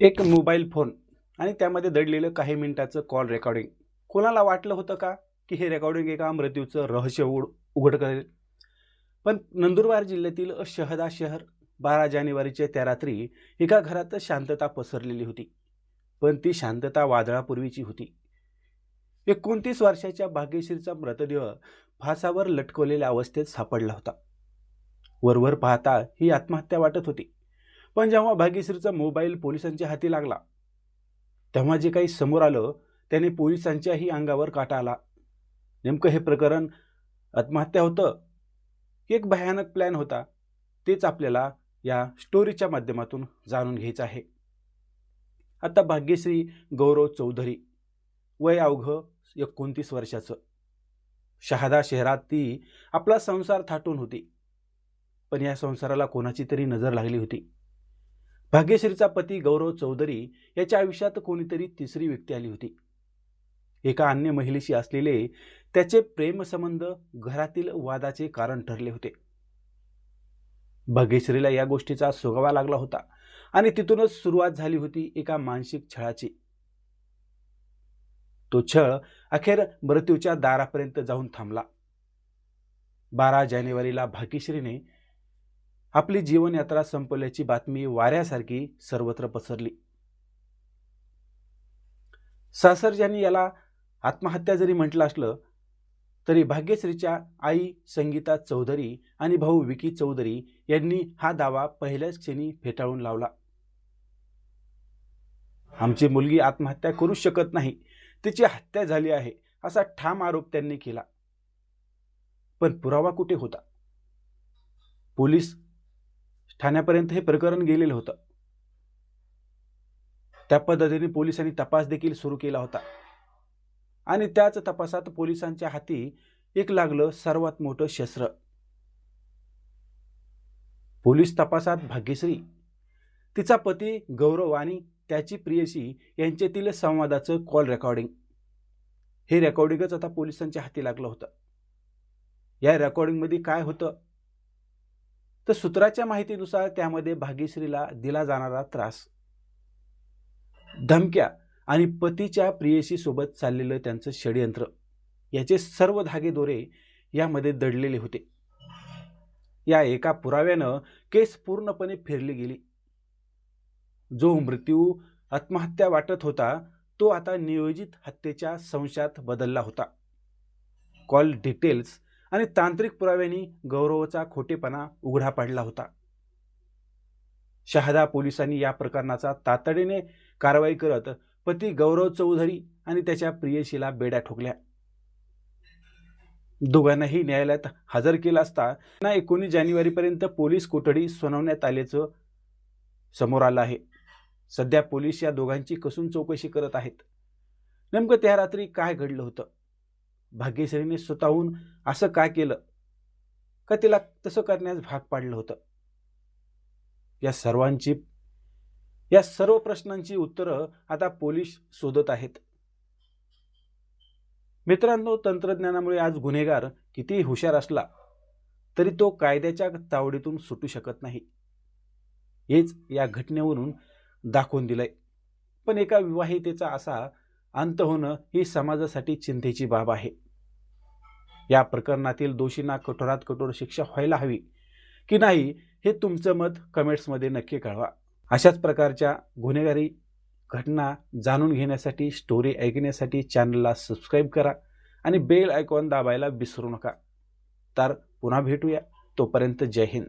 एक mobile phone आणि त्यामध्ये दडलेलं काही मिनिटाचं कॉल रेकॉर्डिंग. कोणाला वाटलं होतं का की हे रेकॉर्डिंग एका मृत्यूचं रहस्य उघड करेल? पण नंदुरबार जिल्ह्यातील शहदा शहर 12 जानेवारीच्या त्या रात्री एका घरात शांतता पसरलेली होती. पण ती शांतता वादळापूर्वीची होती. 29 वर्षाच्या भाग्यश्रीचा मृतदेह फासावर लटकवलेल्या अवस्थेत सापडला होता. वरवर पाहता ही आत्महत्या वाटत होती. पण जेव्हा भाग्यश्रीचा मोबाईल पोलिसांच्या हाती लागला तेव्हा जे काही समोर आलं त्याने पोलिसांच्याही अंगावर काटा आला. नेमकं हे प्रकरण आत्महत्या होतं की एक भयानक प्लॅन होता, तेच आपल्याला या स्टोरीच्या माध्यमातून जाणून घ्यायचं आहे. आता भाग्यश्री गौरव चौधरी, वय अवघं 29 वर्षाचं. शहादा शहरात ती आपला संसार थाटून होती. पण या संसाराला कोणाची तरी नजर लागली होती. भाग्यश्रीचा पती गौरव चौधरी याच्या आयुष्यात कोणीतरी तिसरी व्यक्ती आली होती. एका अन्य महिलेशी असलेले त्याचे प्रेमसंबंध घरातील वादाचे कारण ठरले होते. भाग्यश्रीला या गोष्टीचा सुगावा लागला होता आणि तिथूनच सुरुवात झाली होती एका मानसिक छळाची. तो छळ अखेर मृत्यूच्या दारापर्यंत जाऊन थांबला. 12 जानेवारीला भाग्यश्रीने आपली जीवनयात्रा संपवल्याची बातमी वाऱ्यासारखी सर्वत्र पसरली. सासरच्यांनी याला आत्महत्या जरी म्हटलं असलं तरी भाग्यश्रीच्या आई संगीता चौधरी आणि भाऊ विकी चौधरी यांनी हा दावा पहिल्याच क्षणी फेटाळून लावला. आमची मुलगी आत्महत्या करू शकत नाही, तिची हत्या झाली आहे असा ठाम आरोप त्यांनी केला. पण पुरावा कुठे होता? पोलीस ठाण्यापर्यंत हे प्रकरण गेलेलं होतं. त्या पद्धतीने पोलिसांनी तपास देखील सुरू केला होता आणि त्याच तपासात पोलिसांच्या हाती एक लागलं सर्वात मोठं शस्त्र. पोलीस तपासात भाग्यश्री, तिचा पती गौरव आणि त्याची प्रियसी यांच्यातील संवादाचं कॉल रेकॉर्डिंग, हे रेकॉर्डिंगच आता पोलिसांच्या हाती लागलं होतं. या रेकॉर्डिंगमध्ये काय होतं तर सूत्राच्या माहितीनुसार त्यामध्ये भाग्यश्रीला दिला जाणारा त्रास, धमक्या आणि पतीच्या प्रियसी सोबत चाललेलं त्यांचं षडयंत्र, याचे सर्व धागेदोरे यामध्ये दडलेले होते. या एका पुराव्यानं केस पूर्णपणे फिरली गेली. जो मृत्यू आत्महत्या वाटत होता तो आता नियोजित हत्येच्या संशयात बदलला होता. कॉल डिटेल्स आणि तांत्रिक पुराव्यांनी गौरवचा खोटेपणा उघडा पडला होता. शहादा पोलिसांनी या प्रकरणाचा तातडीने कारवाई करत पती गौरव चौधरी आणि त्याच्या प्रियसीला बेड्या ठोकल्या. दोघांनाही न्यायालयात हजर केलं असता 19 जानेवारीपर्यंत पोलीस कोठडी सुनावण्यात आल्याचं समोर आलं आहे. सध्या पोलीस या दोघांची कसून चौकशी करत आहेत. नेमकं त्या रात्री काय घडलं होतं? भाग्यश्रीने स्वतःहून असं काय केलं का तिला तसं करण्यास भाग पाडलं होतं? या सर्व प्रश्नांची उत्तरं आता पोलीस शोधत आहेत. मित्रांनो, तंत्रज्ञानामुळे आज गुन्हेगार कितीही हुशार असला तरी तो कायद्याच्या तावडीतून सुटू शकत नाही. हेच या घटनेवरून दाखवून दिलंय. पण एका विवाहितेचा असा अंत होणं ही समाजासाठी चिंतेची बाब आहे. या प्रकरणातील दोषींना कठोरात कठोर शिक्षा व्हायला हवी की नाही हे तुमचं मत कमेंट्समध्ये नक्की कळवा. अशाच प्रकारच्या गुन्हेगारी घटना जाणून घेण्यासाठी, स्टोरी ऐकण्यासाठी चॅनलला सबस्क्राईब करा आणि बेल आयकॉन दाबायला विसरू नका. तर पुन्हा भेटूया. तोपर्यंत जय हिंद.